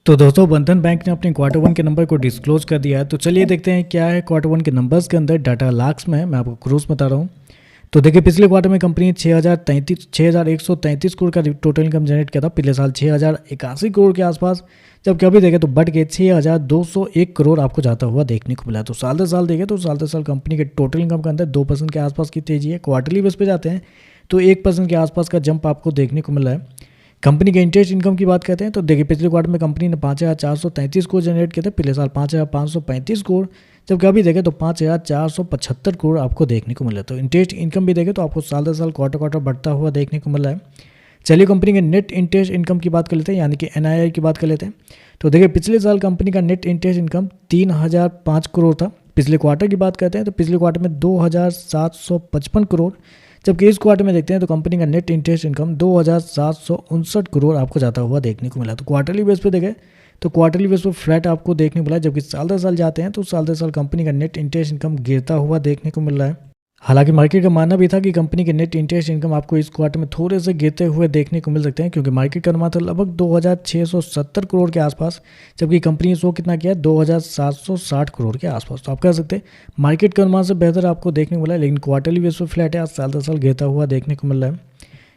तो दोस्तों बंधन बैंक ने अपने क्वार्टर वन के नंबर को डिस्क्लोज कर दिया है। तो चलिए देखते हैं क्या है क्वार्टर वन के नंबर्स के अंदर। डाटा लाख्स में है, मैं आपको क्रोस बता रहा हूँ। तो देखिए पिछले क्वार्टर में कंपनी ने 6,133 करोड़ का टोटल इनकम जनरेट किया था। पिछले साल 6,081 करोड़ के आसपास, जबकि अभी देखें तो बढ़ के 6,201 करोड़ आपको जाता हुआ देखने को मिला। तो साल दर साल देखें तो साल दर साल कंपनी के टोटल इनकम के अंदर 2% के आसपास की तेजी है। क्वार्टरली बेस पे जाते हैं तो 1% के आसपास का जंप आपको देखने को मिला है। कंपनी के इंटरेस्ट इनकम की बात करते हैं तो देखिए पिछले क्वार्टर में कंपनी ने 5,433 करोड़ जनरेट किए थे। पिछले साल 5,535 करोड़, जबकि अभी देखें तो 5,475 करोड़ आपको देखने को मिला। तो इंटरेस्ट इनकम भी देखें तो आपको साल दर साल क्वार्टर क्वार्टर बढ़ता हुआ देखने को मिला है। चलिए कंपनी के नेट इंटरेस्ट इनकम की बात कर लेते हैं, यानी कि NII की बात कर लेते हैं। तो देखिए पिछले साल कंपनी का नेट इंटरेस्ट इनकम 3,005 करोड़ था। पिछले क्वार्टर की बात करते हैं तो पिछले क्वार्टर में 2,755 करोड़, जबकि इस क्वार्टर में देखते हैं तो कंपनी का नेट इंटरेस्ट इनकम 2,759 करोड़ आपको जाता हुआ देखने को मिला। तो क्वार्टरली बेस पे देखें तो क्वार्टरली बेस पे फ्लैट आपको देखने को मिला है, जबकि साल दर साल जाते हैं तो साल दर साल कंपनी का नेट इंटरेस्ट इनकम गिरता हुआ देखने को मिल रहा है। हालांकि मार्केट का मानना भी था कि कंपनी के नेट इंटरेस्ट इनकम आपको इस क्वार्टर में थोड़े से गिरते हुए देखने को मिल सकते हैं, क्योंकि मार्केट का अनुमान था लगभग 2,670 करोड़ के आसपास, जबकि कंपनी ने शो कितना किया 2,760 करोड़ के आसपास। तो आप कह सकते हैं मार्केट के अनुमान से बेहतर आपको देखने को मिला है, लेकिन क्वार्टरली बेस पर फ्लैट है, आज साल दर साल गिरता हुआ देखने को मिल रहा है।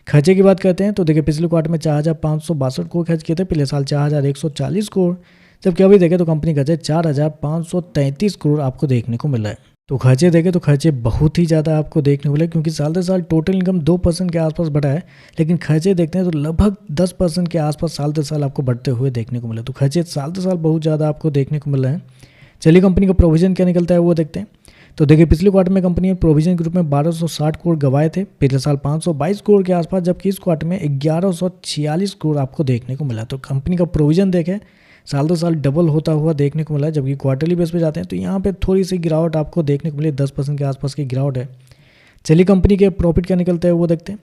खर्चे की बात करते हैं तो देखिए पिछले क्वार्टर में 4,562 करोड़ खर्च किए थे। पिछले साल 4,140 करोड़, जबकि अभी देखें तो कंपनी खर्चे 4,533 करोड़ आपको देखने को मिला है। तो खर्चे देखें तो खर्चे बहुत ही ज़्यादा आपको देखने को मिले, क्योंकि साल दर साल टोटल इनकम 2% के आसपास बढ़ा है, लेकिन खर्चे देखते हैं तो लगभग 10% के आसपास साल दर साल आपको बढ़ते हुए देखने को मिले। तो खर्चे साल दर साल बहुत ज़्यादा आपको देखने को मिल रहे हैं। चलिए कंपनी का प्रोविजन क्या निकलता है वो देखते हैं। तो देखिए पिछले क्वार्टर में कंपनी ने प्रोविजन के रूप में 1,260 करोड़ गंवाए थे। पिछले साल 522 करोड़ के आसपास, जबकि इस क्वार्टर में 1,146 करोड़ आपको देखने को मिला। तो कंपनी का प्रोविजन देखें साल दर साल डबल होता हुआ देखने को मिला है, जबकि क्वार्टरली बेस पे जाते हैं तो यहाँ पे थोड़ी सी गिरावट आपको देखने को मिली, 10% के आसपास की गिरावट है। चलिए कंपनी के प्रॉफिट क्या निकलता है वो देखते हैं।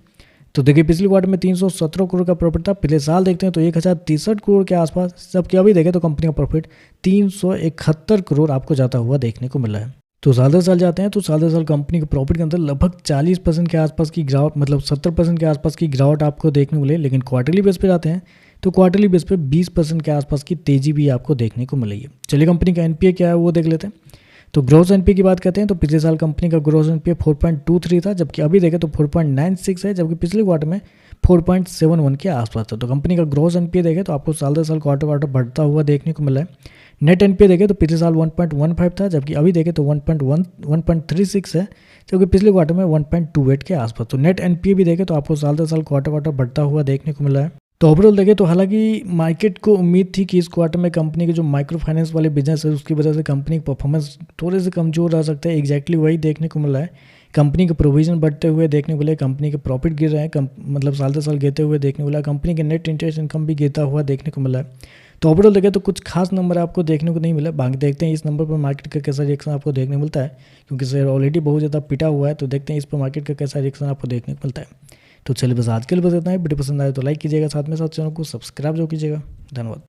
तो देखिए पिछले क्वार्टर में 317 करोड़ का प्रॉफिट था। पिछले साल देखते हैं तो 1,063 करोड़ के आसपास, जबकि अभी देखें तो कंपनी का प्रॉफिट 371 करोड़ आपको जाता हुआ देखने को मिला है। तो साल दर साल जाते हैं तो साल दर साल कंपनी के प्रॉफिट के अंदर लगभग 40% के आसपास की गिरावट, मतलब 70% के आसपास की गिरावट आपको देखने को मिले। लेकिन क्वार्टरली बेस पे जाते हैं तो क्वार्टरली बेस पे 20% के आसपास की तेजी भी आपको देखने को मिली है। चलिए कंपनी का NPA क्या है वो देख लेते हैं। तो ग्रॉस NPA की बात करते हैं तो पिछले साल कंपनी का ग्रॉस NPA 4.23 था, जबकि अभी देखें तो 4.96 है, जबकि पिछले क्वार्टर में 4.71 के आसपास था। तो कंपनी का ग्रॉस NPA देखें तो आपको साल दर साल क्वार्टर क्वार्टर बढ़ता हुआ देखने को मिला है। नेट NPA देखें तो पिछले साल 1.15 था, जबकि अभी देखें तो 1.36 है, जबकि पिछले क्वार्टर में 1.28 के आसपास। तो नेट NPA भी देखें तो आपको साल दर साल क्वार्टर क्वार्टर बढ़ता हुआ देखने को मिला है। तो ओवरऑल देखें तो हालांकि मार्केट को उम्मीद थी कि इस क्वार्टर में कंपनी के जो माइक्रो फाइनेंस वाले बिजनेस है उसकी वजह से कंपनी का परफॉर्मेंस थोड़े से कमजोर रह सकता है। एग्जैक्टली वही देखने को मिला है। कंपनी के प्रोविजन बढ़ते हुए देखने को मिले, कंपनी के प्रॉफिट गिर रहे हैं, मतलब साल दर साल गिरते हुए देखने को मिला। कंपनी के नेट इंटरेस्ट इनकम भी गिरता हुआ देखने को मिला है। तो ओवरऑल देखें तो कुछ खास नंबर आपको देखने को नहीं मिला। बाकी देखते हैं इस नंबर पर मार्केट का कैसा रिएक्शन आपको देखने को मिलता है, क्योंकि शेयर ऑलरेडी बहुत ज़्यादा पिटा हुआ है। तो देखते हैं इस पर मार्केट का कैसा रिएक्शन आपको देखने को मिलता है। तो चलिए बस आज के लिए बस इतना ही। वीडियो पसंद आए तो लाइक कीजिएगा, साथ में साथ चैनल को सब्सक्राइब जो कीजिएगा। धन्यवाद।